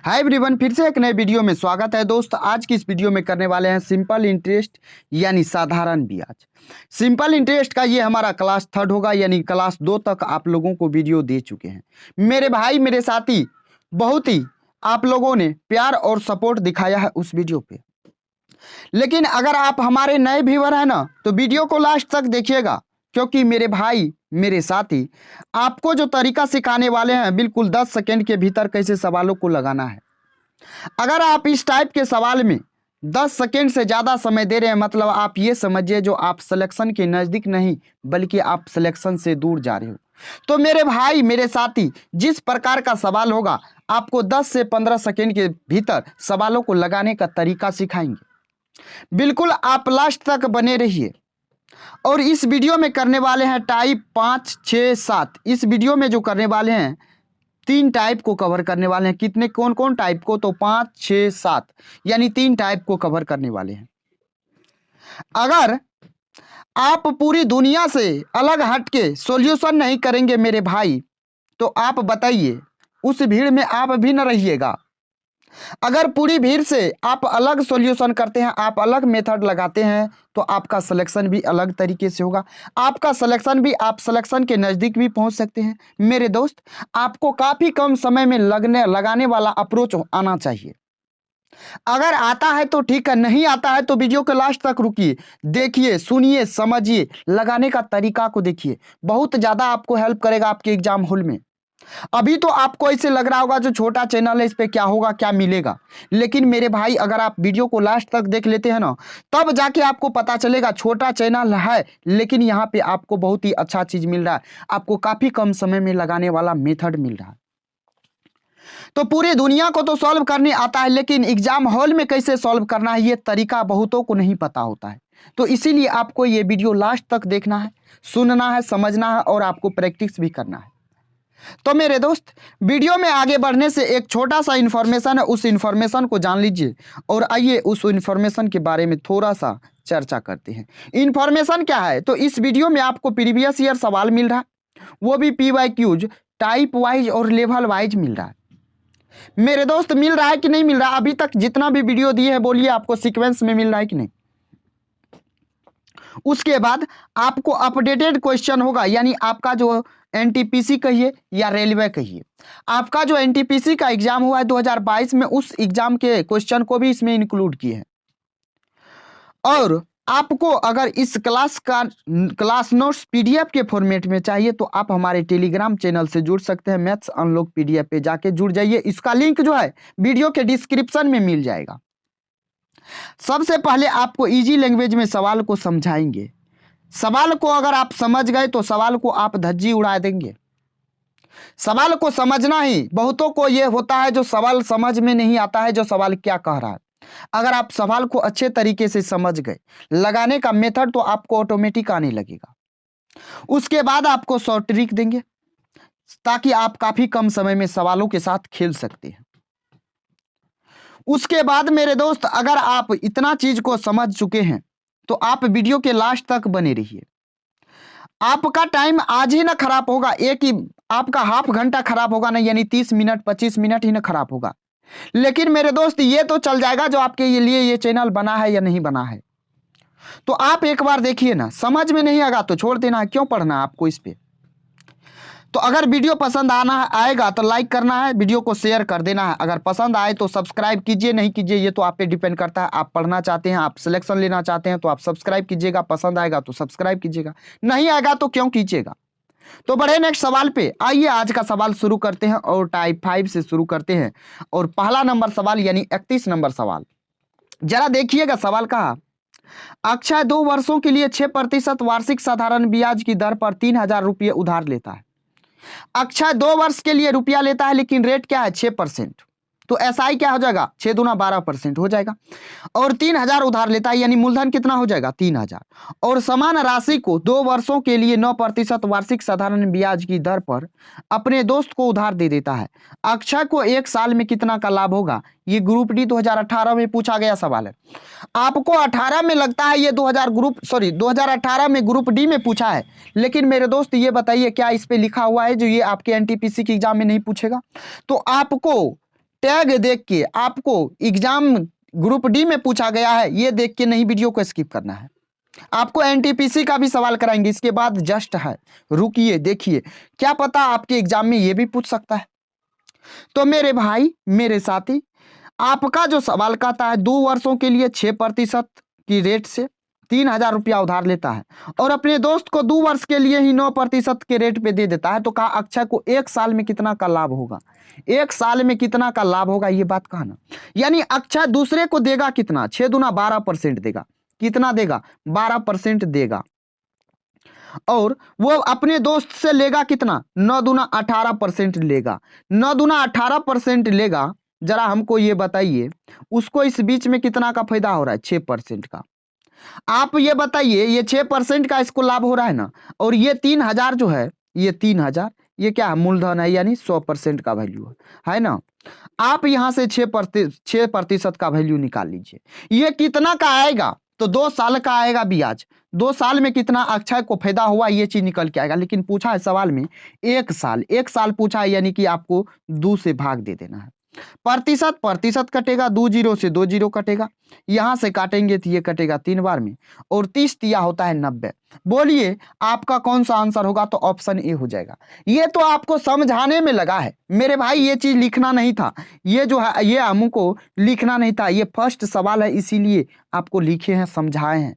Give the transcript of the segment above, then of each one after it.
Hi everyone, फिर से एक नए वीडियो में स्वागत है। दोस्त, आज की इस वीडियो में करने वाले हैं सिंपल इंटरेस्ट यानी साधारण ब्याज। सिंपल इंटरेस्ट का ये हमारा क्लास 3 होगा, यानी क्लास 2 तक आप लोगों को वीडियो दे चुके हैं। मेरे भाई मेरे साथी, बहुत ही आप लोगों ने प्यार और सपोर्ट दिखाया है उस वीडियो पे। लेकिन अगर आप हमारे नए व्यूअर हैं ना, तो वीडियो को लास्ट तक देखिएगा, क्योंकि मेरे भाई मेरे साथी आपको जो तरीका सिखाने वाले हैं, बिल्कुल 10 सेकेंड के भीतर कैसे सवालों को लगाना है। अगर आप इस टाइप के सवाल में 10 सेकेंड से ज़्यादा समय दे रहे हैं, मतलब आप ये समझिए जो आप सिलेक्शन के नज़दीक नहीं बल्कि आप सिलेक्शन से दूर जा रहे हो। तो मेरे भाई मेरे साथी, जिस प्रकार का सवाल होगा आपको 10 से 15 सेकेंड के भीतर सवालों को लगाने का तरीका सिखाएंगे। बिल्कुल आप लास्ट तक बने रहिए। और इस वीडियो में करने वाले हैं टाइप 5, 6, 7। इस वीडियो में जो करने वाले हैं 3 टाइप को कवर करने वाले हैं। कितने कौन कौन टाइप को? तो 5, 6, 7 यानी 3 टाइप को कवर करने वाले हैं। अगर आप पूरी दुनिया से अलग हटके सॉल्यूशन नहीं करेंगे मेरे भाई, तो आप बताइए उस भीड़ में आप भी न रहिएगा। अगर पूरी भीड़ से आप अलग सॉल्यूशन करते हैं, आप अलग मेथड लगाते हैं, तो आपका सिलेक्शन भी अलग तरीके से होगा। आपका सिलेक्शन भी आप सिलेक्शन के नज़दीक भी पहुंच सकते हैं। मेरे दोस्त, आपको काफ़ी कम समय में लगाने वाला अप्रोच आना चाहिए। अगर आता है तो ठीक है, नहीं आता है तो वीडियो के लास्ट तक रुकिए, देखिए, सुनिए, समझिए, लगाने का तरीका को देखिए। बहुत ज़्यादा आपको हेल्प करेगा आपके एग्जाम हॉल में। अभी तो आपको ऐसे लग रहा होगा जो छोटा चैनल है इस पे क्या होगा, क्या मिलेगा। लेकिन मेरे भाई, अगर आप वीडियो को लास्ट तक देख लेते हैं ना, तब जाके आपको पता चलेगा छोटा चैनल है लेकिन यहाँ पे आपको बहुत ही अच्छा चीज मिल रहा है। आपको काफी कम समय में लगाने वाला मेथड मिल रहा है। तो पूरी दुनिया को तो सॉल्व करने आता है, लेकिन एग्जाम हॉल में कैसे सॉल्व करना है ये तरीका बहुतों को नहीं पता होता है। तो इसीलिए आपको ये वीडियो लास्ट तक देखना है, सुनना है, समझना है और आपको प्रैक्टिस भी करना है। तो मेरे दोस्त, वीडियो में आगे बढ़ने से एक छोटा सा इन्फॉर्मेशन है, उस इन्फॉर्मेशन को जान लीजिए और आइए उस इन्फॉर्मेशन के बारे में थोड़ा सा चर्चा करते हैं। इन्फॉर्मेशन क्या है? तो इस वीडियो में आपको प्रीवियस ईयर सवाल मिल रहा है, वो भी PYQs टाइप वाइज और लेवल वाइज मिल रहा है। मेरे दोस्त, मिल रहा है कि नहीं मिल रहा? अभी तक जितना भी वीडियो दिए है, बोलिए आपको सीक्वेंस में मिल रहा है कि नहीं? उसके बाद आपको अपडेटेड क्वेश्चन होगा, यानी आपका जो NTPC कहिए या रेलवे कहिए, आपका जो NTPC का एग्जाम हुआ है 2022 में, उस एग्जाम के क्वेश्चन को भी इसमें इंक्लूड किए हैं। और आपको अगर इस क्लास नोट्स PDF के फॉर्मेट में चाहिए तो आप हमारे टेलीग्राम चैनल से जुड़ सकते हैं। मैथ्स अनलॉक PDF पे जाके जुड़ जाइए। इसका लिंक जो है वीडियो के डिस्क्रिप्शन में मिल जाएगा। सबसे पहले आपको इजी लैंग्वेज में सवाल को समझाएंगे। सवाल को अगर आप समझ गए तो सवाल को आप धज्जी उड़ा देंगे। सवाल को समझना ही, बहुतों को यह होता है जो सवाल समझ में नहीं आता है, जो सवाल क्या कह रहा है। अगर आप सवाल को अच्छे तरीके से समझ गए, लगाने का मेथड तो आपको ऑटोमेटिक आने लगेगा। उसके बाद आपको शॉर्ट ट्रिक देंगे ताकि आप काफी कम समय में सवालों के साथ खेल सकते हैं। उसके बाद मेरे दोस्त, अगर आप इतना चीज को समझ चुके हैं तो आप वीडियो के लास्ट तक बने रहिए। आपका टाइम आज ही ना खराब होगा, एक ही आपका हाफ घंटा खराब होगा ना, यानी 30 मिनट 25 मिनट ही ना खराब होगा। लेकिन मेरे दोस्त, ये तो चल जाएगा जो आपके लिए ये चैनल बना है या नहीं बना है। तो आप एक बार देखिए ना, समझ में नहीं आएगा तो छोड़ देना है, क्यों पढ़ना है आपको इस पे। तो अगर वीडियो पसंद आएगा तो लाइक करना है, वीडियो को शेयर कर देना है। अगर पसंद आए तो सब्सक्राइब कीजिए, नहीं कीजिए ये तो आप पे डिपेंड करता है। आप पढ़ना चाहते हैं, आप सिलेक्शन लेना चाहते हैं तो आप सब्सक्राइब कीजिएगा, पसंद आएगा तो सब्सक्राइब कीजिएगा, नहीं आएगा तो क्यों कीजिएगा। तो बढ़े नेक्स्ट सवाल पे। आइए आज का सवाल शुरू करते हैं और टाइप 5 से शुरू करते हैं। और पहला नंबर सवाल यानी 31 नंबर सवाल, जरा देखिएगा सवाल कहा। अक्षय 2 वर्षों के लिए 6% वार्षिक साधारण ब्याज की दर पर 3000 रुपये उधार लेता है। अक्षय 2 वर्ष के लिए रुपया लेता है, लेकिन रेट क्या है? 6%। तो SI क्या हो जाएगा? 6 दूना 12% हो जाएगा। और 3000 उधार लेता है, यानी मूलधन कितना हो जाएगा? 3000। और समान राशि को 2 वर्षों के लिए 9% वार्षिक साधारण ब्याज की दर पर अपने दोस्त को उधार दे देता है। अक्षय को 1 साल में कितना का लाभ होगा? ये ग्रुप D 2018 में पूछा गया सवाल है। आपको 18 में लगता है ये 2018 में ग्रुप D में पूछा है, लेकिन मेरे दोस्त ये बताइए क्या इस पे लिखा हुआ है जो ये आपके NTPC के एग्जाम में नहीं पूछेगा? तो आपको टैग देख के आपको एग्जाम ग्रुप डी में पूछा गया है, ये देख के नहीं वीडियो को स्किप करना है। आपको एनटीपीसी का भी सवाल कराएंगे, इसके बाद जस्ट है, रुकिए देखिए, क्या पता आपके एग्जाम में ये भी पूछ सकता है। तो मेरे भाई मेरे साथी, आपका जो सवाल कहता है 2 वर्षों के लिए 6% की रेट से 3,000 रुपया उधार लेता है और अपने दोस्त को 2 वर्ष के लिए ही 9% के रेट पे दे देता है, तो कहा अक्षय को 1 साल में कितना का लाभ होगा, 1 साल में कितना का लाभ होगा, ये बात कहना। यानी अक्षय दूसरे को देगा कितना, 6 दूना 12% देगा। कितना देगा, 12% देगा। और वो अपने दोस्त से लेगा कितना, 9 दूना 18% लेगा। 9 दूना 18% लेगा, जरा हमको ये बताइए, उसको इस बीच में कितना का फायदा हो रहा है, 6% का। आप ये बताइए, ये 6% का इसको लाभ हो रहा है ना, और ये 3,000 जो है, ये 3,000 ये क्या है, मूलधन है, यानी 100% का वैल्यू है ना। आप यहां से 6% का वैल्यू निकाल लीजिए, ये कितना का आएगा, तो 2 साल का आएगा ब्याज। 2 साल में कितना अक्षय को फायदा हुआ, ये चीज निकल के आएगा। लेकिन पूछा है सवाल में 1 साल, 1 साल पूछा है, यानी कि आपको 2 से भाग दे देना है। प्रतिशत कटेगा, 2 जीरो से 2 जीरो कटेगा, यहां से काटेंगे तो ये कटेगा 3 बार में, और 30 दिया होता है 90। बोलिए आपका कौन सा आंसर होगा, तो ऑप्शन ए हो जाएगा। ये तो आपको समझाने में लगा है मेरे भाई, ये चीज लिखना नहीं था, ये जो है ये हमको लिखना नहीं था, ये फर्स्ट सवाल है इसीलिए आपको लिखे हैं, समझाए हैं,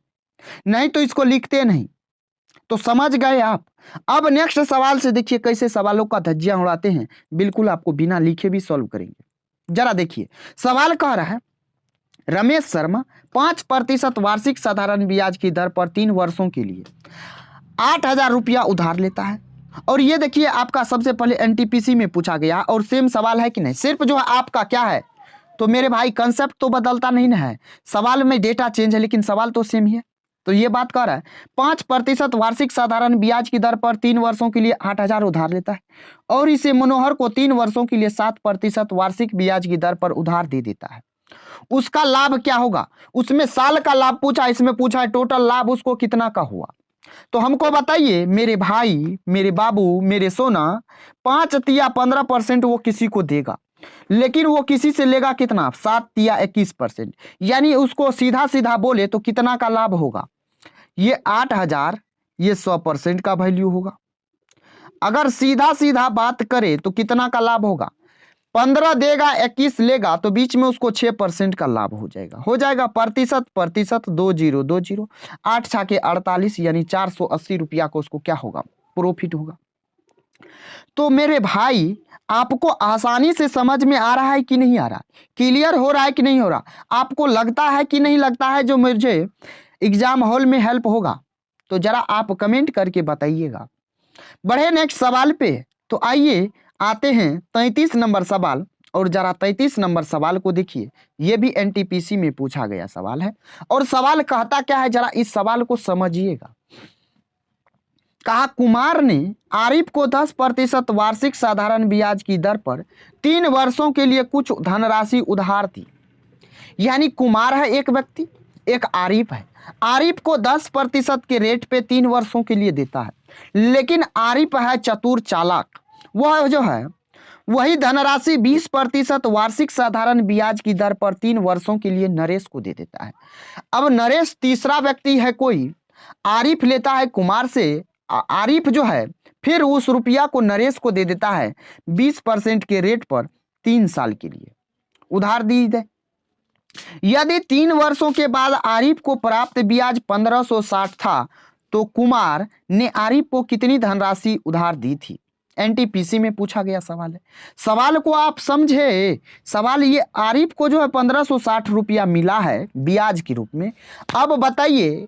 नहीं तो इसको लिखते नहीं। तो समझ गए आप। अब नेक्स्ट सवाल से देखिए कैसे सवालों का धज्जियां उड़ाते हैं, बिल्कुल आपको बिना लिखे भी सॉल्व करेंगे। जरा देखिए सवाल कह रहा है, रमेश शर्मा 5% वार्षिक साधारण ब्याज की दर पर 3 वर्षों के लिए 8,000 रुपया उधार लेता है। और ये देखिए आपका सबसे पहले एनटीपीसी में पूछा गया, और सेम सवाल है कि नहीं, सिर्फ जो है आपका क्या है, तो मेरे भाई कंसेप्ट तो बदलता नहीं ना है, सवाल में डेटा चेंज है लेकिन सवाल तो सेम ही है। तो ये बात कह रहा है 5% वार्षिक साधारण ब्याज की दर पर 3 वर्षों के लिए 8,000 उधार लेता है, और इसे मनोहर को 3 वर्षों के लिए 7% वार्षिक ब्याज की दर पर उधार दे देता है। उसका लाभ क्या होगा, उसमें साल का लाभ पूछा, इसमें पूछा है टोटल लाभ उसको कितना का हुआ। तो हमको बताइए मेरे भाई मेरे बाबू मेरे सोना, 5 या 15% वो किसी को देगा, लेकिन वो किसी से लेगा कितना, 7 या 21%, यानी उसको सीधा सीधा बोले तो कितना का लाभ होगा, ये 8,000, ये 100% का वैल्यू होगा। अगर सीधा सीधा बात करे तो कितना का लाभ होगा, 15 देगा 21 लेगा, तो बीच में उसको 6% का लाभ हो जाएगा प्रतिशत 2 जीरो 2 जीरो, 8 छाके 48, यानी 480 रुपया को उसको क्या होगा, प्रॉफिट होगा। तो मेरे भाई आपको आसानी से समझ में आ रहा है कि नहीं आ रहा, क्लियर हो रहा है कि नहीं हो रहा, आपको लगता है कि नहीं लगता है जो मुझे एग्जाम हॉल में हेल्प होगा, तो जरा आप कमेंट करके बताइएगा। बढ़े नेक्स्ट सवाल पे, तो आइए आते हैं 33 नंबर सवाल, और जरा 33 नंबर सवाल को देखिए, ये भी एनटीपीसी में पूछा गया सवाल है, और सवाल कहता क्या है, जरा इस सवाल को समझिएगा। कहा कुमार ने आरिफ को 10% वार्षिक साधारण ब्याज की दर पर 3 वर्षों के लिए कुछ धनराशि उधार दी। यानी कुमार है एक व्यक्ति, एक आरिफ है, आरिफ को 10% के रेट पे 3 वर्षों के लिए देता है, लेकिन आरिफ है चतुर चालाक, वह जो है वही धनराशि 20% वार्षिक साधारण ब्याज की दर पर 3 वर्षों के लिए नरेश को दे देता है। अब नरेश तीसरा व्यक्ति है कोई, आरिफ लेता है कुमार से, आरिफ जो है फिर उस रुपया को नरेश को दे देता है 20% के रेट पर 3 साल के लिए उधार दी दे। यदि 3 वर्षों के बाद आरिफ को प्राप्त ब्याज 1560 था, तो कुमार ने आरिफ को कितनी धनराशि उधार दी थी, एनटीपीसी में पूछा गया सवाल है। सवाल को आप समझे, सवाल ये आरिफ को जो है 1560 रुपया मिला है ब्याज के रूप में। अब बताइए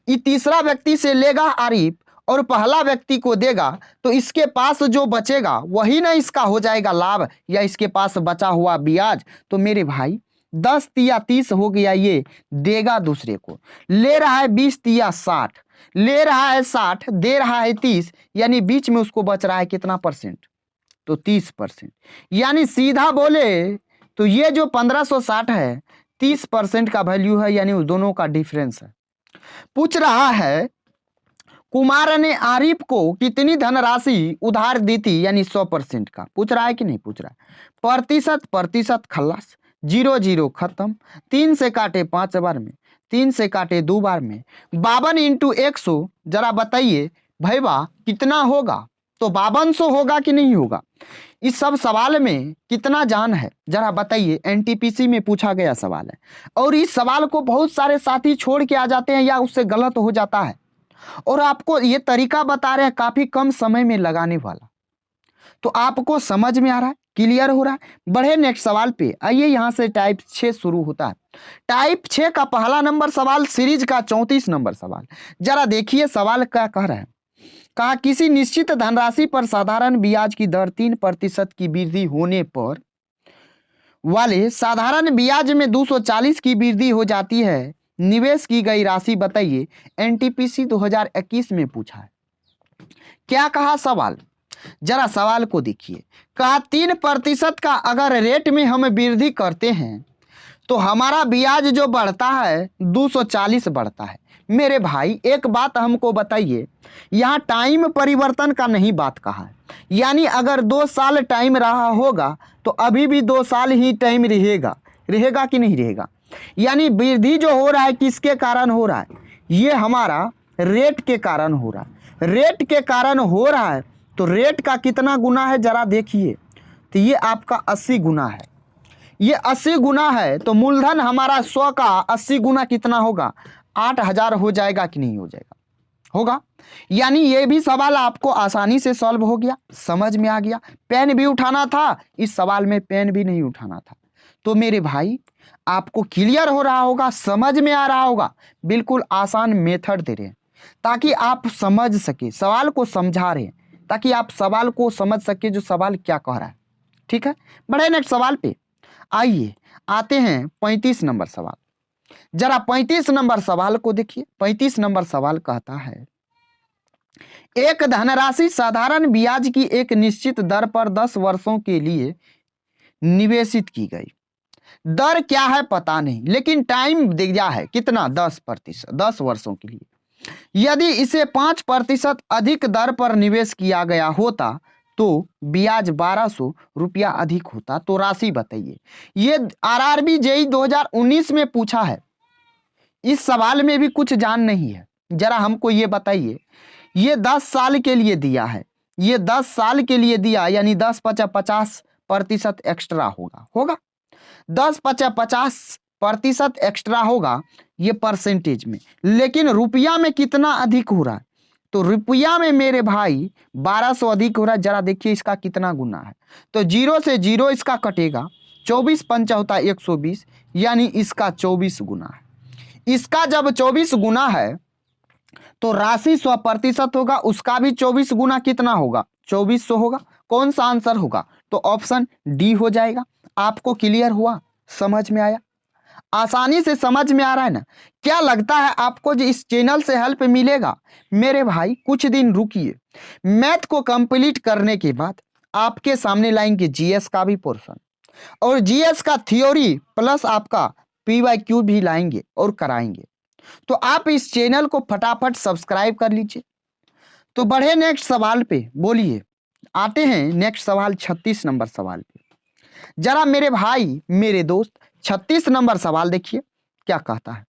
ये तीसरा व्यक्ति से लेगा आरिफ और पहला व्यक्ति को देगा, तो इसके पास जो बचेगा वही ना इसका हो जाएगा लाभ, या इसके पास बचा हुआ ब्याज। तो मेरे भाई 10 या 30 हो गया, ये देगा दूसरे को, ले रहा है 20 या 60, ले रहा है 60, दे रहा है 30, यानी बीच में उसको बच रहा है कितना परसेंट, तो 30%। यानी सीधा बोले तो ये जो 1560 है 30% का वैल्यू है, यानी उस दोनों का डिफरेंस है। पूछ रहा है कुमार ने आरिफ को कितनी धनराशि उधार दी थी, यानी 100% का पूछ रहा है कि नहीं पूछ रहा है। प्रतिशत प्रतिशत खल्लास, 0 खत्म, 3 से काटे 5 बार में, 3 से काटे 2 बार में, 52 इंटू 100, जरा बताइए भैया कितना होगा। तो 5200 होगा कि नहीं होगा। इस सब सवाल में कितना जान है जरा बताइए, एनटीपीसी में पूछा गया सवाल है। और इस सवाल को बहुत सारे साथी छोड़ के आ जाते हैं या उससे गलत हो जाता है, और आपको ये तरीका बता रहे हैं काफी कम समय में लगाने वाला। तो आपको समझ में आ रहा है, क्लियर हो रहा है। बढ़े नेक्स्ट सवाल पे आइए। यहां से टाइप 6 शुरू होता है। टाइप 6 का पहला नंबर सवाल सीरीज का 34 नंबर सवाल। जरा देखिए सवाल क्या कह रहा है। कहा किसी निश्चित धनराशि पर साधारण ब्याज की दर 3% की वृद्धि होने पर वाले साधारण ब्याज में 240 की वृद्धि हो जाती है। निवेश की गई राशि बताइए। एनटीपीसी 2021 में पूछा है। क्या कहा सवाल, जरा सवाल को देखिए। कहा 3% का अगर रेट में हम वृद्धि करते हैं तो हमारा ब्याज जो बढ़ता है 240 बढ़ता है। मेरे भाई एक बात हमको बताइए, यहाँ टाइम परिवर्तन का नहीं बात कहा है। यानी अगर 2 साल टाइम रहा होगा तो अभी भी 2 साल ही टाइम रहेगा, रहेगा कि नहीं रहेगा। यानी वृद्धि जो हो रहा है किसके कारण हो रहा है, ये हमारा रेट के कारण हो रहा है। रेट के कारण हो रहा है तो रेट का कितना गुना है जरा देखिए। तो ये आपका 80 गुना है। ये 80 गुना है तो मूलधन हमारा 100 का 80 गुना कितना होगा, 8000 हो जाएगा कि नहीं हो जाएगा, होगा। यानी ये भी सवाल आपको आसानी से सॉल्व हो गया, समझ में आ गया। पेन भी उठाना था, इस सवाल में पेन भी नहीं उठाना था। तो मेरे भाई आपको क्लियर हो रहा होगा, समझ में आ रहा होगा। बिल्कुल आसान मेथड दे रहे हैं ताकि आप समझ सके, सवाल को समझा रहे हैं ताकि आप सवाल को समझ सके जो सवाल क्या कह रहा है। ठीक है, बढ़े नेक्स्ट सवाल पे आइए। आते हैं 35 नंबर सवाल। जरा 35 नंबर सवाल को देखिए। 35 नंबर सवाल कहता है एक धनराशि साधारण ब्याज की एक निश्चित दर पर 10 वर्षों के लिए निवेशित की गई। दर क्या है पता नहीं, लेकिन टाइम दिया है कितना, 10%, 10 वर्षों के लिए। यदि इसे 5% अधिक दर पर निवेश किया गया होता तो ब्याज 1200 रुपया अधिक होता। तो राशि बताइए। ये आरआरबी जेईई 2019 में पूछा है। इस सवाल में भी कुछ जान नहीं है, जरा हमको ये बताइए। ये 10 साल के लिए दिया है, ये 10 साल के लिए दिया, यानी 10 50 50% एक्स्ट्रा होगा 10 50 50% एक्स्ट्रा होगा ये परसेंटेज में। लेकिन रुपया में कितना अधिक हो रहा है, तो रुपया में मेरे भाई 1200 अधिक हो रहा है। जरा देखिए इसका कितना गुना है। तो 0 से 0 इसका कटेगा, 24 पंचा होता है 120, यानी इसका 24 गुना है। इसका जब 24 गुना है तो राशि 100% होगा, उसका भी 24 गुना कितना होगा, 2400 होगा। कौन सा आंसर होगा, तो ऑप्शन डी हो जाएगा। आपको क्लियर हुआ, समझ में आया, आसानी से समझ में आ रहा है ना। क्या लगता है आपको जो इस चैनल से हेल्प मिलेगा। मेरे भाई कुछ दिन रुकिए, मैथ को कंप्लीट करने के बाद आपके सामने लाएंगे जीएस का भी पोर्शन, और जीएस का थ्योरी प्लस आपका पीवाईक्यू भी लाएंगे और कराएंगे। तो आप इस चैनल को फटाफट सब्सक्राइब कर लीजिए। तो बढ़े नेक्स्ट सवाल पे, बोलिए। आते हैं नेक्स्ट सवाल 36 नंबर सवाल पे। जरा मेरे भाई मेरे दोस्त 36 नंबर सवाल देखिए क्या कहता है।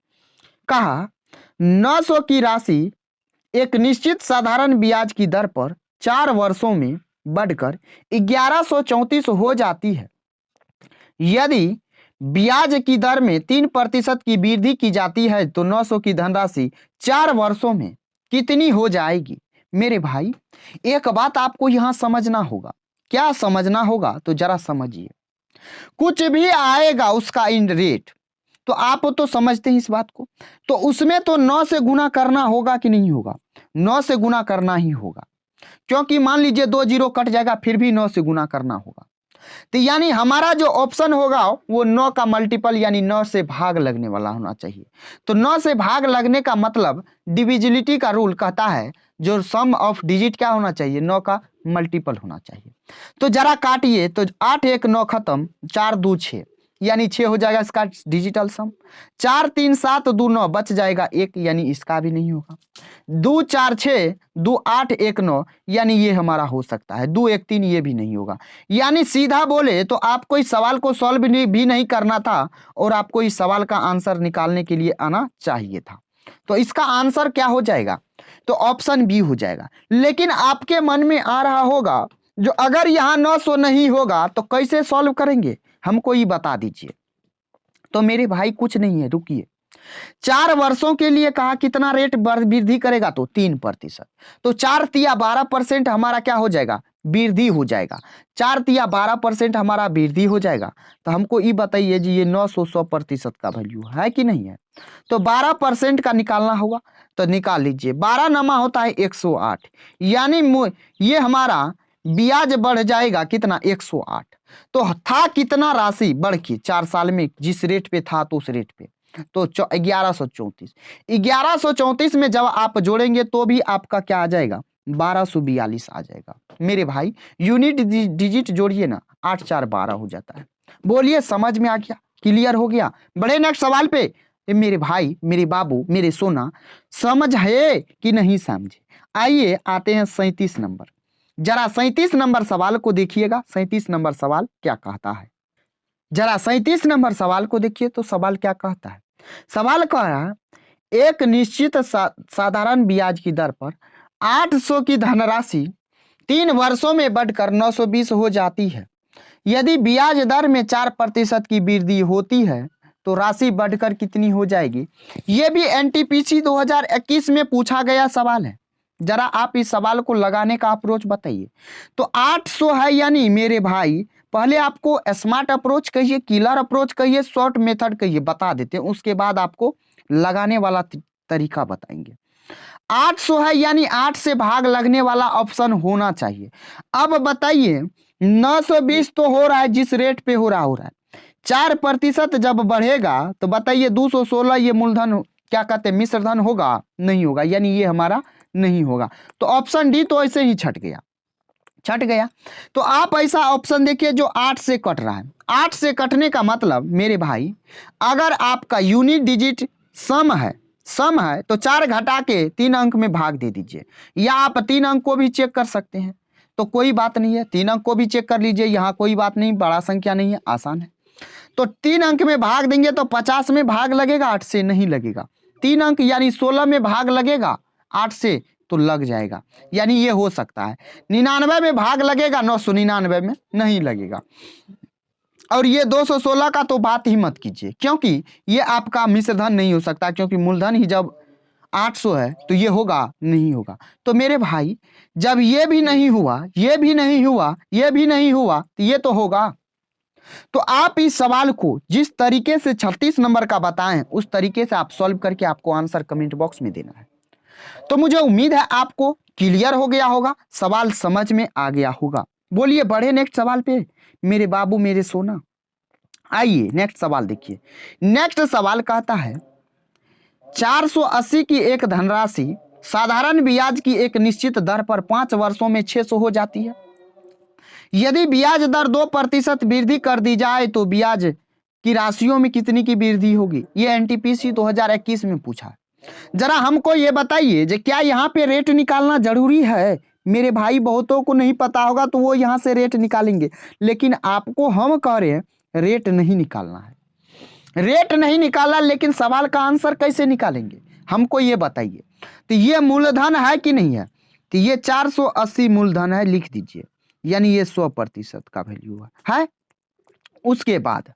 कहा 900 की राशि एक निश्चित साधारण ब्याज की दर पर 4 वर्षों में बढ़कर 1134 हो जाती है। यदि ब्याज की दर में 3% की वृद्धि की जाती है तो 900 की धनराशि 4 वर्षों में कितनी हो जाएगी। मेरे भाई एक बात आपको यहां समझना होगा। क्या समझना होगा, तो जरा समझिए। कुछ भी आएगा उसका इन रेट, तो आप तो समझते हैं इस बात को, तो उसमें तो 9 से गुना करना होगा कि नहीं होगा, 9 से गुना करना ही होगा। क्योंकि मान लीजिए 2 जीरो कट जाएगा फिर भी 9 से गुना करना होगा। तो यानी हमारा जो ऑप्शन होगा वो 9 का मल्टीपल यानी 9 से भाग लगने वाला होना चाहिए। तो 9 से भाग लगने का मतलब डिविजिबिलिटी का रूल कहता है जो सम ऑफ डिजिट क्या होना चाहिए, 9 का मल्टीपल होना चाहिए। तो जरा काटिए, तो 8 1 9 खत्म, 4 2 6, यानी 6 हो जाएगा इसका डिजिटल सम। 4 3 7 2 9 बच जाएगा 1, यानी इसका भी नहीं होगा। 2 4 6 2 8 1 9, यानी ये हमारा हो सकता है। 2 1 3 ये भी नहीं होगा। यानी सीधा बोले तो आपको इस सवाल को सॉल्व भी नहीं करना था और आपको इस सवाल का आंसर निकालने के लिए आना चाहिए था। तो इसका आंसर क्या हो जाएगा? तो ऑप्शन बी हो जाएगा। लेकिन आपके मन में आ रहा होगा जो अगर यहां 900 नहीं होगा तो कैसे सॉल्व करेंगे, हमको ये बता दीजिए। तो मेरे भाई कुछ नहीं है, रुकिए। 4 वर्षों के लिए कहा कितना रेट वृद्धि करेगा? तो 3%। तो 4 तिया 12% हमारा क्या हो जाएगा? वृद्धि हो जाएगा। 4 तिया 12% हमारा वृद्धि हो जाएगा। तो हमको ये बताइए जी, ये 900 100% का वैल्यू है कि नहीं है? तो 12% का निकालना होगा, तो निकाल लीजिए। 12 नमा होता है 108, यानी ये हमारा ब्याज बढ़ जाएगा कितना? 108। तो था कितना राशि बढ़ के 4 साल में जिस रेट पे था तो उस रेट पे, तो 1134। 1134 में जब आप जोड़ेंगे तो भी आपका क्या आ जाएगा? 1242 आ जाएगा। मेरे भाई यूनिट डिजिट जोड़िए ना, 8 4 12 हो जाता है। बोलिए समझ में आ गया? क्लियर हो गया? बड़े नेक्स्ट सवाल पे। मेरे भाई, मेरे बाबू, मेरे सोना, समझ है कि नहीं समझे? आइए आते हैं 37 नंबर। जरा 37 नंबर सवाल को देखिएगा। 37 नंबर सवाल क्या कहता है? जरा 37 नंबर सवाल को देखिए तो सवाल क्या कहता है। सवाल कह रहा है, एक निश्चित साधारण ब्याज की दर पर 800 की धनराशि 3 वर्षों में बढ़कर 920 हो जाती है। यदि ब्याज दर में 4% की वृद्धि होती है तो राशि बढ़कर कितनी हो जाएगी? यह भी एनटीपीसी 2021 में पूछा गया सवाल है। जरा आप इस सवाल को लगाने का अप्रोच बताइए। तो 800 है, यानी मेरे भाई पहले आपको स्मार्ट अप्रोच कहिए, किलर अप्रोच कहिए, शॉर्ट मेथड कहिए, बता देते हैं। उसके बाद आपको लगाने वाला तरीका बताएंगे। 800 है, यानी 8 से भाग लगने वाला ऑप्शन होना चाहिए। अब बताइए 920 तो हो रहा है, जिस रेट पे हो रहा है। 4% जब बढ़ेगा तो बताइए 216 ये मूलधन क्या कहते हैं, मिश्र धन होगा? नहीं होगा, यानी ये हमारा नहीं होगा। तो ऑप्शन डी तो ऐसे ही छट गया। तो आप ऐसा ऑप्शन देखिए जो 8 से कट रहा है। 8 से कटने का मतलब मेरे भाई, अगर आपका यूनिट डिजिट सम है तो 4 घटा के 3 अंक में भाग दे दीजिए, या आप 3 अंक को भी चेक कर सकते हैं, तो कोई बात नहीं है। 3 अंक को भी चेक कर लीजिए, यहाँ कोई बात नहीं, बड़ा संख्या नहीं है, आसान है। तो 3 अंक में भाग देंगे तो 50 में भाग लगेगा, 8 से नहीं लगेगा। 3 अंक यानी 16 में भाग लगेगा 8 से, तो लग जाएगा, यानी ये हो सकता है। 99 में भाग लगेगा, 999 में नहीं लगेगा। और ये 216 का तो बात ही मत कीजिए, क्योंकि ये आपका मिश्र धन नहीं हो सकता, क्योंकि मूलधन ही जब 800 है तो ये होगा नहीं होगा। तो मेरे भाई जब ये भी नहीं हुआ, ये भी नहीं हुआ, ये भी नहीं हुआ, तो ये तो होगा। तो आप इस सवाल को जिस तरीके से 36 नंबर का बताएं उस तरीके से आप सॉल्व करके आपको आंसर कमेंट बॉक्स में देना है। तो मुझे उम्मीद है आपको क्लियर हो गया होगा, सवाल समझ में आ गया होगा। बोलिए बढ़े नेक्स्ट सवाल पे मेरे बाबू, मेरे सोना। आइए नेक्स्ट सवाल देखिए। नेक्स्ट सवाल कहता है 480 की एक धनराशि साधारण ब्याज की एक निश्चित दर पर 5 वर्षों में 600 हो जाती है। यदि ब्याज दर 2% वृद्धि कर दी जाए तो ब्याज की राशियों में कितनी की वृद्धि होगी? ये एनटीपीसी 2021 में पूछा है। जरा हमको ये बताइए कि क्या यहाँ पे रेट निकालना जरूरी है? मेरे भाई बहुतों को नहीं पता होगा तो वो यहाँ से रेट निकालेंगे, लेकिन आपको हम कह रहे हैं रेट नहीं निकालना है। रेट नहीं निकालना, लेकिन सवाल का आंसर कैसे निकालेंगे हमको ये बताइए। तो ये मूलधन है कि नहीं है? तो ये 480 मूलधन है, लिख दीजिए, यानी ये 100% का वैल्यू है। उसके बाद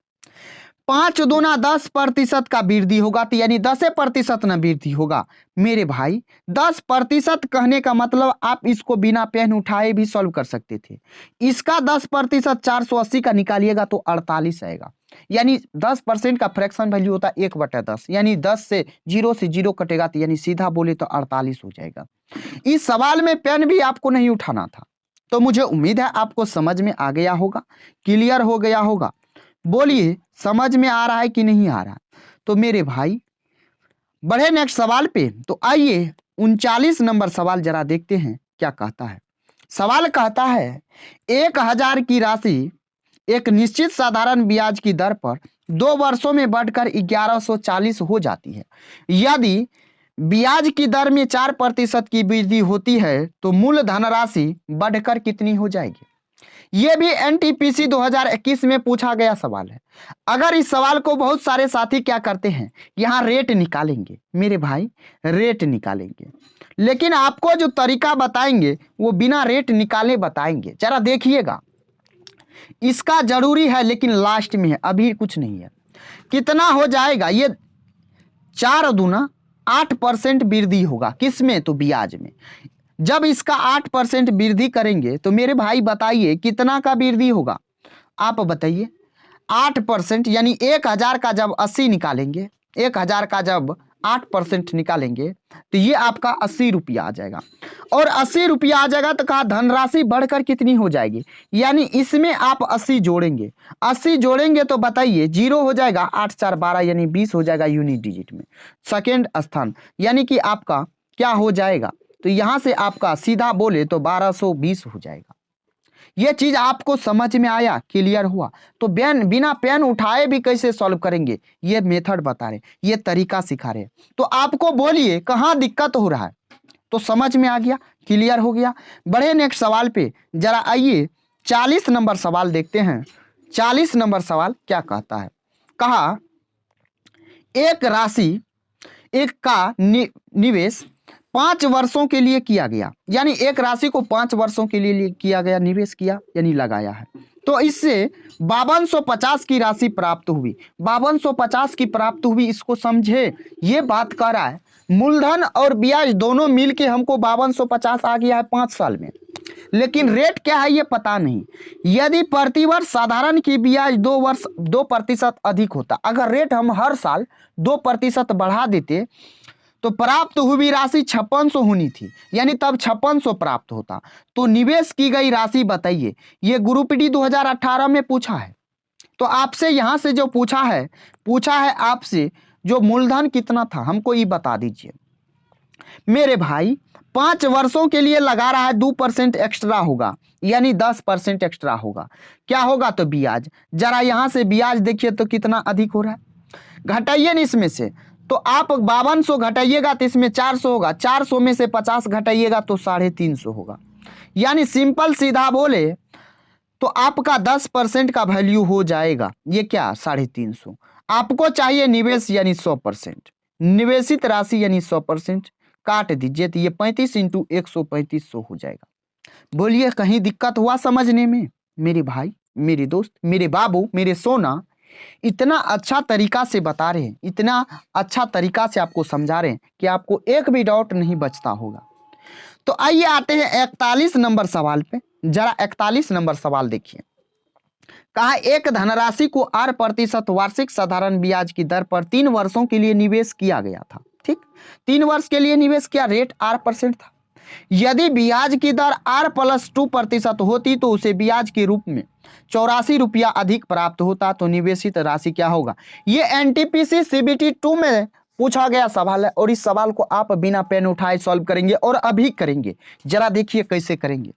5 दूना 10% का वृद्धि होगा, तो यानी 10% ना वृद्धि होगा। मेरे भाई 10% कहने का मतलब आप इसको बिना पेन उठाए भी सॉल्व कर सकते थे। इसका 10% 480 का निकालिएगा तो 48 आएगा, यानी 10% का फ्रैक्शन वैल्यू होता है 1/10, यानी 10 से 0 कटेगा, तो यानी सीधा बोले तो 48 हो जाएगा। इस सवाल में पेन भी आपको नहीं उठाना था। तो मुझे उम्मीद है आपको समझ में आ गया होगा, क्लियर हो गया होगा। बोलिए समझ में आ रहा है कि नहीं आ रहा? तो मेरे भाई बढ़े नेक्स्ट सवाल पे। तो आइए 39 नंबर सवाल जरा देखते हैं क्या कहता है। सवाल कहता है 1000 की राशि एक निश्चित साधारण ब्याज की दर पर 2 वर्षों में बढ़कर 1140 हो जाती है। यदि ब्याज की दर में 4% की वृद्धि होती है तो मूल धनराशि बढ़कर कितनी हो जाएगी? यह भी एनटीपीसी 2021 में पूछा गया सवाल है। अगर इस सवाल को बहुत सारे साथी क्या करते हैं, यहाँ रेट निकालेंगे मेरे भाई, रेट निकालेंगे, लेकिन आपको जो तरीका बताएंगे वो बिना रेट निकाले बताएंगे। जरा देखिएगा, इसका जरूरी है लेकिन लास्ट में है, अभी कुछ नहीं है। कितना हो जाएगा? ये 4 दूना 8% वृद्धि होगा, किसमें? तो ब्याज में। जब इसका 8% वृद्धि करेंगे तो मेरे भाई बताइए कितना का वृद्धि होगा? आप बताइए। 8% यानी 1000 का जब 80 निकालेंगे, 1000 का जब 8% निकालेंगे तो ये आपका 80 रुपया आ जाएगा। और 80 रुपया आ जाएगा तो कहा धनराशि बढ़कर कितनी हो जाएगी? यानी इसमें आप 80 जोड़ेंगे, 80 जोड़ेंगे तो बताइए, 0 हो जाएगा, 8 4 12 यानी 20 हो जाएगा यूनिट डिजिट में, सेकेंड स्थान, यानी कि आपका क्या हो जाएगा? तो यहां से आपका सीधा बोले तो 1220 हो जाएगा। ये चीज आपको समझ में आया, क्लियर हुआ? तो बिना पेन उठाए भी कैसे सॉल्व करेंगे, ये मेथड बता रहे, ये तरीका सिखा रहे। तो आपको बोलिए कहां दिक्कत हो रहा है, तो समझ में आ गया, क्लियर हो गया। बढ़े नेक्स्ट सवाल पे, जरा आइए 40 नंबर सवाल देखते हैं। 40 नंबर सवाल क्या कहता है? कहा एक राशि का निवेश 5 वर्षों के लिए किया गया, यानी एक राशि को 5 वर्षों के लिए किया गया, निवेश किया यानी लगाया है, तो इससे 5250 की राशि प्राप्त हुई। 5250 की प्राप्त हुई, इसको समझे, ये बात कर रहा है मूलधन और ब्याज दोनों मिलके हमको 5250 आ गया है 5 साल में, लेकिन रेट क्या है ये पता नहीं। यदि प्रतिवर्ष साधारण की ब्याज 2% अधिक होता, अगर रेट हम हर साल 2% बढ़ा देते तो प्राप्त हुई राशि 5600 होनी थी, यानी तब 5600 प्राप्त होता। तो निवेश की गई राशि बताइए, ये ग्रुप डी 2018 में पूछा है। तो आपसे यहां से जो पूछा है आपसे जो मूलधन कितना था हमको ये बता दीजिए। मेरे भाई 5 वर्षों के लिए लगा रहा है, 2% एक्स्ट्रा होगा, यानी 10% एक्स्ट्रा होगा। क्या होगा? तो ब्याज। जरा यहां से ब्याज देखिए तो कितना अधिक हो रहा है, घटाइए ना इसमें से, तो आप 5200 घटाइएगा तो इसमें 400 होगा, 400 में से 50 घटाइएगा तो 350 होगा, यानी सिंपल सीधा बोले तो आपका 10% का वैल्यू हो जाएगा, ये क्या 350। आपको चाहिए निवेश यानी 100%, निवेशित राशि यानी 100%, काट दीजिए तो ये 35 × 135 हो जाएगा। बोलिए कहीं दिक्कत हुआ समझने में? मेरे भाई, मेरे दोस्त, मेरे बाबू, मेरे सोना, इतना अच्छा तरीका से बता रहे हैं, इतना अच्छा तरीका से आपको समझा रहे हैं कि आपको एक भी डाउट नहीं बचता होगा। तो आइए आते हैं 41 नंबर सवाल पे। जरा 41 नंबर सवाल देखिए। कहा एक धनराशि को 8% वार्षिक साधारण ब्याज की दर पर 3 वर्षों के लिए निवेश किया गया था। ठीक, 3 वर्ष के लिए निवेश किया, रेट 8% था। यदि ब्याज की दर R+2% होती तो उसे ब्याज के रूप में 84 रुपया अधिक प्राप्त होता, तो निवेशित राशि क्या होगा? ये एनटीपीसी CBT 2 में पूछा गया सवाल है और इस सवाल को आप बिना पेन उठाए सॉल्व करेंगे और अभी करेंगे। जरा देखिए कैसे करेंगे,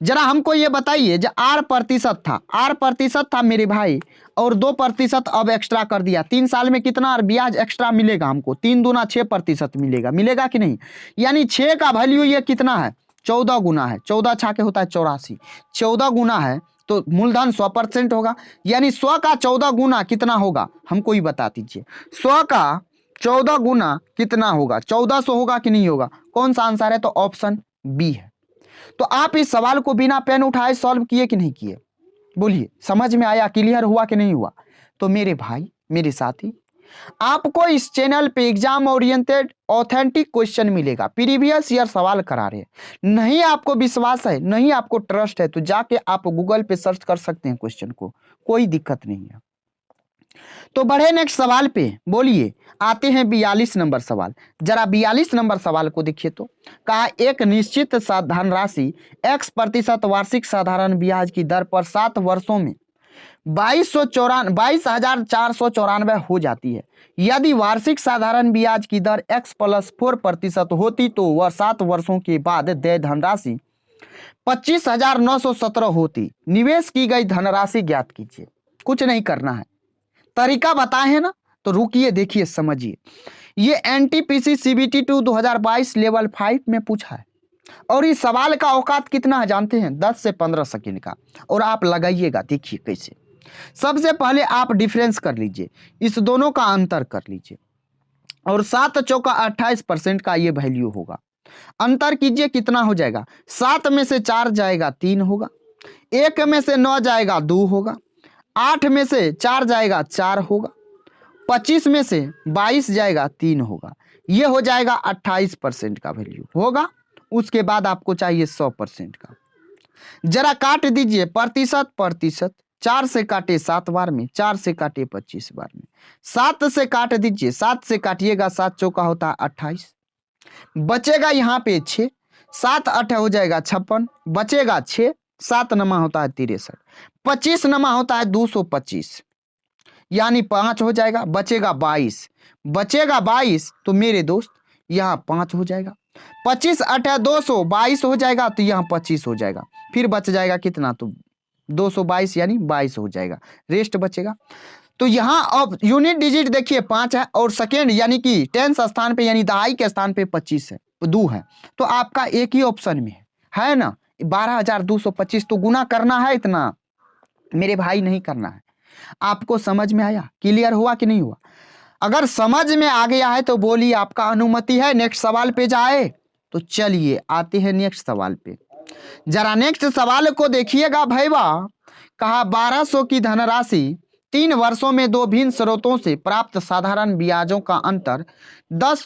जरा हमको ये बताइए। जो R% था मेरे भाई, और 2% अब एक्स्ट्रा कर दिया। 3 साल में कितना ब्याज एक्स्ट्रा मिलेगा हमको? 3 दूना 6% मिलेगा कि नहीं? यानी 6 का वैल्यू ये कितना है? 14 गुना है, 14 छाके होता है 84, 14 गुना है तो मूलधन 100% होगा, यानी 100 का 14 गुना कितना होगा हमको ही बता दीजिए। 100 का 14 गुना कितना होगा? 1400 होगा कि नहीं होगा? कौन सा आंसर है? तो ऑप्शन बी है। तो आप इस सवाल को बिना पेन उठाए सॉल्व किए कि नहीं किए? बोलिए, समझ में आया, क्लियर हुआ कि नहीं हुआ? तो मेरे भाई, मेरे साथी, आपको इस चैनल पे एग्जाम ओरिएंटेड ऑथेंटिक क्वेश्चन मिलेगा, प्रीवियस ईयर सवाल करा रहे हैं। नहीं आपको विश्वास है, नहीं आपको ट्रस्ट है, तो जाके आप गूगल पे सर्च कर सकते हैं क्वेश्चन को, कोई दिक्कत नहीं है। तो बढ़े नेक्स्ट सवाल पे, बोलिए आते हैं 42 नंबर सवाल। जरा 42 नंबर सवाल को देखिए। तो कहा एक निश्चित धनराशि X% वार्षिक साधारण ब्याज की दर पर 7 वर्षों में 22,494 हो जाती है। यदि वार्षिक साधारण ब्याज की दर X+4% होती तो वह 7 वर्षों के बाद देय धनराशि 25,917 होती। निवेश की गई धनराशि ज्ञात कीजिए। कुछ नहीं करना है, तरीका बताए हैं ना, तो रुकिए देखिए समझिए। ये एनटीपीसी सीबीटी 2 2022 लेवल 5 में पूछा है और इस सवाल का औकात कितना है जानते हैं? 10 से 15 सेकंड का। और आप लगाइएगा, देखिए कैसे। सबसे पहले आप डिफरेंस कर लीजिए, इस दोनों का अंतर कर लीजिए और 7 चौका 28% का ये वैल्यू होगा। अंतर कीजिए कितना हो जाएगा? 7 में से 4 जाएगा 3 होगा, 1 में से 9 जाएगा 2 होगा, 8 में से 4 जाएगा 4 होगा, 25 में से 22 जाएगा 3 होगा। ये हो जाएगा 28% का वैल्यू होगा। उसके बाद आपको चाहिए 100% का। जरा काट दीजिए प्रतिशत प्रतिशत। 4 से काटे 7 बार में, 4 से काटे 25 बार में, 7 से काट दीजिए, 7 से काटिएगा 7 चौका होता है 28, बचेगा यहाँ पे 6, 7 8 हो जाएगा 56, बचेगा 6, 7 नमा होता है 63, 25 नमा होता है 225, यानी 5 हो जाएगा, बचेगा 22, बचेगा 22 तो मेरे दोस्त यहाँ 5 हो जाएगा, 25 8 222 हो जाएगा तो यहाँ 25 हो जाएगा, फिर बच जाएगा कितना? तो 222 यानी 22 हो जाएगा, रेस्ट बचेगा। तो यहाँ अब यूनिट डिजिट देखिए 5 है और सेकेंड यानी कि टेंस स्थान पे यानी दहाई के स्थान पे 25 है, 2 है, तो आपका एक ही ऑप्शन में है ना 12,225। तो गुना करना है इतना मेरे भाई, नहीं करना है। आपको समझ में आया? क्लियर हुआ कि नहीं हुआ? अगर समझ में आ गया है तो बोलिए आपका अनुमति है नेक्स्ट सवाल पे जाए। तो चलिए आते हैं नेक्स्ट सवाल पे। जरा नेक्स्ट सवाल को देखिएगा भैया। कहा 1200 की धनराशि 3 वर्षों में 2 भिन्न स्रोतों से प्राप्त साधारण ब्याजों का अंतर 10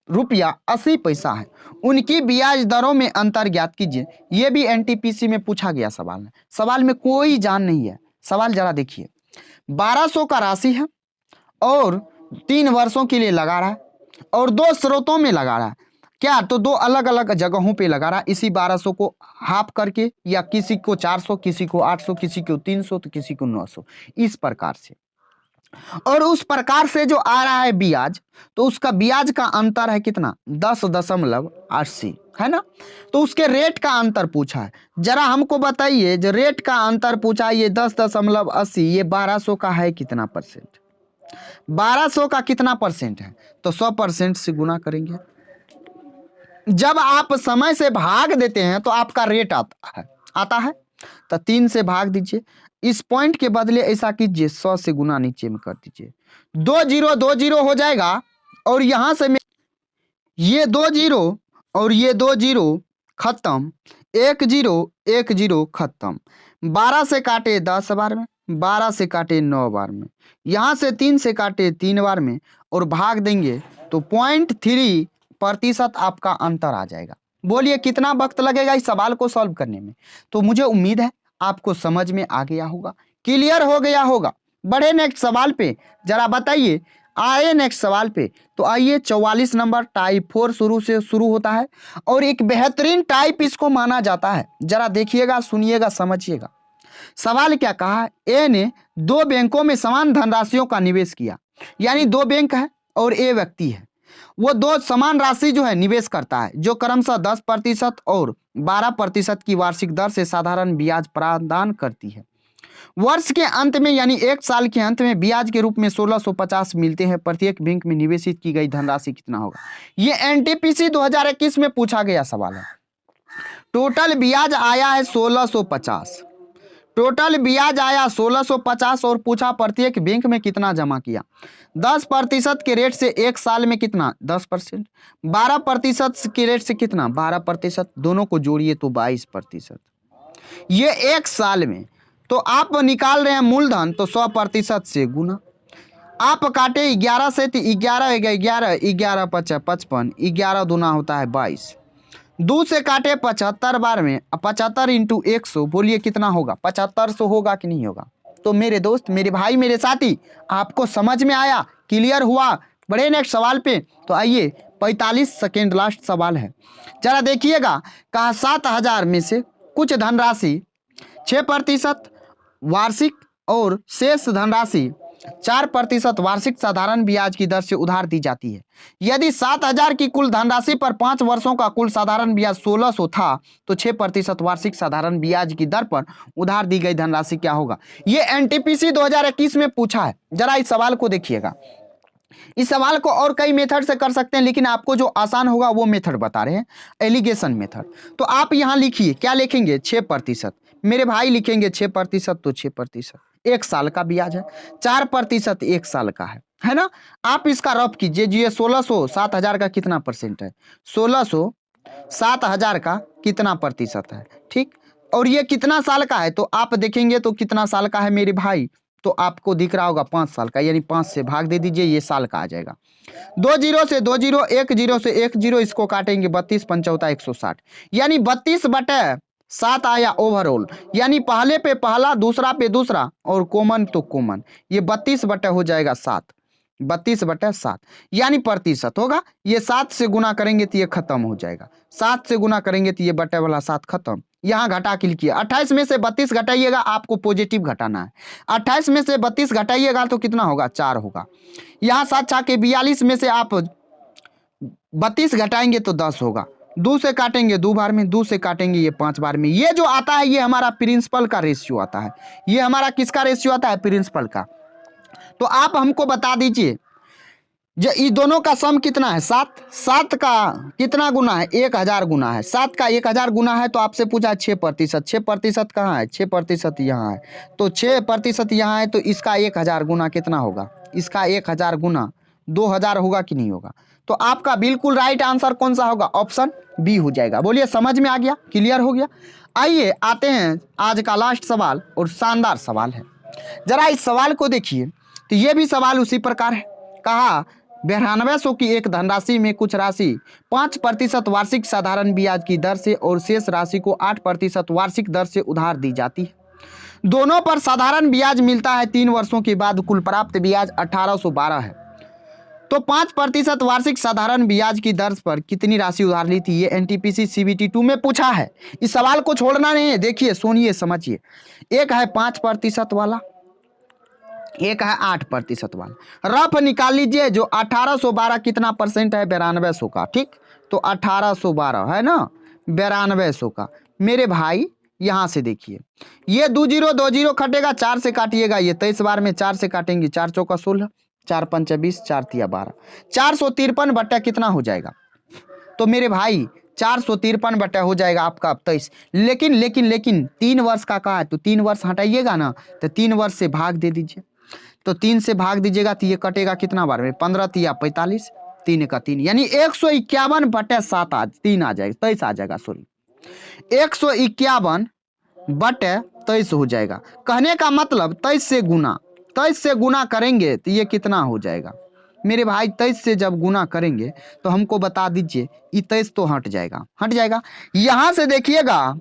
रुपया 80 पैसा है। उनकी ब्याज दरों में अंतर ज्ञात कीजिए। यह भी एनटीपीसी में पूछा गया सवाल है। सवाल में कोई जान नहीं है। सवाल जरा देखिए, 1200 का राशि है और 3 वर्षों के लिए लगा रहा है और 2 स्रोतों में लगा रहा है। क्या? तो 2 अलग अलग जगहों पे लगा रहा है। इसी 1200 को हाफ करके, या किसी को 400, किसी को 800, किसी को 300, तो किसी को 900, इस प्रकार से। और उस प्रकार से जो आ रहा है ब्याज, तो उसका ब्याज का अंतर है कितना? 10.80 है ना। तो उसके रेट का अंतर पूछा है। जरा हमको बताइए, जो रेट का अंतर पूछा है ये 10.80, ये 1200 का है कितना परसेंट? 1200 का कितना परसेंट है? तो 100% से गुना करेंगे। जब आप समय से भाग देते हैं तो आपका रेट आता है। तो 3 से भाग दीजिए, इस पॉइंट के बदले ऐसा कीजिए 100 से गुना नीचे में कर दीजिए। 2 0 2 0 हो जाएगा और यहां से ये 2 0 और ये 2 0 खत्म, 1 0 1 0 खत्म। 12 से काटे 10 बार में, 12 से काटे 9 बार में, यहां से 3 से काटे 3 बार में और भाग देंगे तो 0.3% आपका अंतर आ जाएगा। बोलिए कितना वक्त लगेगा इस सवाल को सॉल्व करने में? तो मुझे उम्मीद है आपको समझ में आ गया होगा, क्लियर हो गया होगा। बढ़े नेक्स्ट सवाल पे, जरा बताइए। आए नेक्स्ट सवाल पे। तो आइए 44 नंबर टाइप 4 शुरू होता है और एक बेहतरीन टाइप इसको माना जाता है। जरा देखिएगा, सुनिएगा, समझिएगा। सवाल क्या कहा? ए ने 2 बैंकों में समान धनराशियों का निवेश किया, यानी 2 बैंक है और ए व्यक्ति है। वो 2 समान राशि जो है निवेश करता है, जो क्रमशः 10% और 12% की वार्षिक दर से साधारण ब्याज प्रदान करती है। वर्ष के अंत में यानी 1 साल के अंत में ब्याज के रूप में 1650 मिलते हैं। प्रत्येक बैंक में निवेशित की गई धनराशि कितना होगा? ये एनटीपीसी 2021 में पूछा गया सवाल है। टोटल ब्याज आया है 1650, टोटल ब्याज आया 1650 और पूछा प्रत्येक बैंक में कितना जमा किया। 10% के रेट से 1 साल में कितना? 10%। 12% के रेट से कितना? 12%। दोनों को जोड़िए तो 22%। ये 1 साल में। तो आप निकाल रहे हैं मूलधन, तो 100% से गुना। आप काटे 11 से, तो 11 11 11 5 55, 11 दूना होता है 22। 2 से काटे 75 बार में, 75 इंटू 100, बोलिए कितना होगा? 7500 होगा कि नहीं होगा? तो मेरे दोस्त, मेरे भाई, मेरे साथी, आपको समझ में आया, क्लियर हुआ? बड़े नेक्स्ट सवाल पे। तो आइए 45 सेकेंड लास्ट सवाल है, जरा देखिएगा। कहा 7000 में से कुछ धनराशि 6% वार्षिक और शेष धनराशि 4% वार्षिक साधारण ब्याज की दर से उधार दी जाती है। यदि 7,000 की कुल धनराशि पर 5 वर्षों का कुल साधारण ब्याज 1600 था तो 6% वार्षिक साधारण ब्याज की दर पर उधार दी गई धनराशि क्या होगा। ये एनटीपीसी 2021 में पूछा है। जरा इस सवाल को देखिएगा। इस सवाल को और कई मेथड से कर सकते हैं, लेकिन आपको जो आसान होगा वो मेथड बता रहे हैं, एलिगेशन मेथड। तो आप यहां लिखिए, क्या लिखेंगे 6%। मेरे भाई लिखेंगे 6%, तो 6% 1 साल का ब्याज है। 4% 1 साल का है ना। आप इसका रफ कीजिए, ये 1600 7,000 का कितना परसेंट है, 1600 7,000 का कितना प्रतिशत है, ठीक। और ये कितना साल का है, तो आप देखेंगे तो कितना साल का है मेरे भाई, तो आपको दिख रहा होगा 5 साल का, यानी 5 से भाग दे दीजिए, ये साल का आ जाएगा। 2 जीरो से 2 जीरो, 1 जीरो से 1 जीरो, इसको काटेंगे 32 पंचौता 160, यानी 32/7 आया ओवरऑल, यानी पहले पे पहला, दूसरा पे दूसरा और कॉमन तो कॉमन, ये 32 हो जाएगा 7, 32/7 यानी प्रतिशत होगा। ये 7 से गुना करेंगे तो ये खत्म हो जाएगा, 7 से गुना करेंगे तो ये बटे वाला 7 खत्म। यहाँ घटा के लिखिए, 28 में से 32 घटाइएगा, आपको पॉजिटिव घटाना है। 28 में से 32 घटाइएगा तो कितना होगा, 4 होगा। यहाँ 7 छाके 42 में से आप 32 घटाएंगे तो 10 होगा। 2 से काटेंगे 2 बार में, 2 से काटेंगे ये 5 बार में। ये जो आता है ये हमारा प्रिंसिपल का रेशियो आता है। ये हमारा किसका रेशियो आता है, प्रिंसिपल का। तो आप हमको बता दीजिए, ये दोनों का सम कितना है, 7। 7 का कितना गुना है, 1000 गुना है। 7 का 1000 गुना है, तो आपसे पूछा 6%। 6% कहाँ है, 6% यहाँ है, तो 6% यहाँ है, तो इसका 1000 गुना कितना होगा, इसका 1000 गुना 2000 होगा कि नहीं होगा। तो आपका बिल्कुल राइट आंसर कौन सा होगा, ऑप्शन बी हो जाएगा। बोलिए समझ में आ गया, क्लियर हो गया। आइए आते हैं आज का लास्ट सवाल, और शानदार सवाल है। जरा इस सवाल को देखिए, तो ये भी सवाल उसी प्रकार है। कहा 9200 की एक धनराशि में कुछ राशि 5% वार्षिक साधारण ब्याज की दर से और शेष राशि को 8% वार्षिक दर से उधार दी जाती है। दोनों पर साधारण ब्याज मिलता है 3 वर्षों के बाद। कुल प्राप्त ब्याज 1812 है। तो 5% वार्षिक साधारण ब्याज की दर पर कितनी राशि उधार ली थी, ये एनटीपीसी CBT 2 में पूछा है। इस सवाल को छोड़ना नहीं है, देखिए सुनिए समझिए। एक है 5% वाला, एक है 8% वाला। रफ निकाल लीजिए, जो 1812 कितना परसेंट है, 9200 का, ठीक। तो 1812 है ना, 9200 का। मेरे भाई यहां से देखिए, ये 2 जीरो 2 जीरो कटेगा, 4 से काटिएगा, ये 23 बार में 4 से काटेंगे, 4 चौका 16, 4 पंचा 20, 4 तिया 12, 453 बट्टा कितना हो जाएगा, तो मेरे भाई 453 बट्टा हो जाएगा आपका 23। लेकिन 3 वर्ष का कहा है, तो 3 वर्ष हटाइएगा ना, तो 3 वर्ष से भाग दे दीजिए। तो 3 से भाग दीजिएगा तो ये कटेगा कितना बार में, 15 तिया 45, 3 का 3, यानी 151/7 आज 3 आ जाएगा, 23 आ जाएगा, सॉरी 151/23 हो जाएगा। कहने का मतलब 23 से गुना करेंगे तो ये कितना हो जाएगा मेरे भाई, 23 से जब गुना करेंगे तो हमको बता दीजिए, ये 23 तो हट जाएगा। यहां से देखिएगा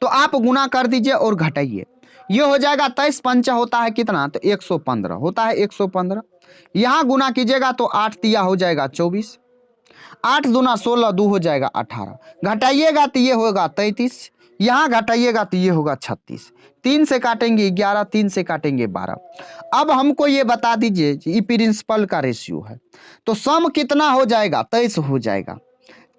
तो आप गुना कर दीजिए और घटाइए, ये हो जाएगा 23 पंचा होता है कितना, तो 115 होता है, 115। यहाँ गुना कीजिएगा तो 8 तिया हो जाएगा 24, 8 दूना 16, 2 हो जाएगा 18, घटाइएगा तो ये होगा 33, यहाँ घटाइएगा तो ये होगा 36, 3 से काटेंगे 11, 3 से काटेंगे 12। अब हमको ये बता दीजिए, ये प्रिंसिपल का रेशियो है, तो सम कितना हो जाएगा, 23 हो जाएगा।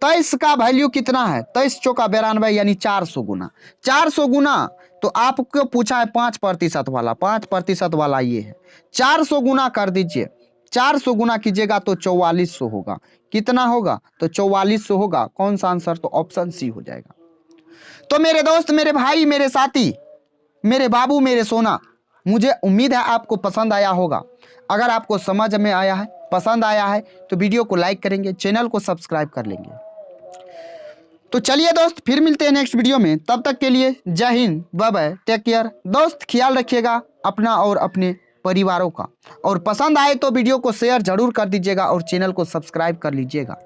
23 का वैल्यू कितना है, 23 चौका 92, यानी 400 गुना। 400 गुना तो आपको पूछा है 5% वाला, 5% वाला ये है। 400 गुना कर दीजिए, 400 गुना कीजिएगा तो 4400 होगा। कितना होगा, तो 4400 होगा। कौन सा आंसर, तो ऑप्शन सी हो जाएगा। तो मेरे दोस्त, मेरे भाई, मेरे साथी, मेरे बाबू, मेरे सोना, मुझे उम्मीद है आपको पसंद आया होगा। अगर आपको समझ में आया है, पसंद आया है, तो वीडियो को लाइक करेंगे, चैनल को सब्सक्राइब कर लेंगे। तो चलिए दोस्त, फिर मिलते हैं नेक्स्ट वीडियो में। तब तक के लिए Jai Hind, bye bye, take care. दोस्त ख्याल रखिएगा अपना और अपने परिवारों का, और पसंद आए तो वीडियो को शेयर जरूर कर दीजिएगा और चैनल को सब्सक्राइब कर लीजिएगा।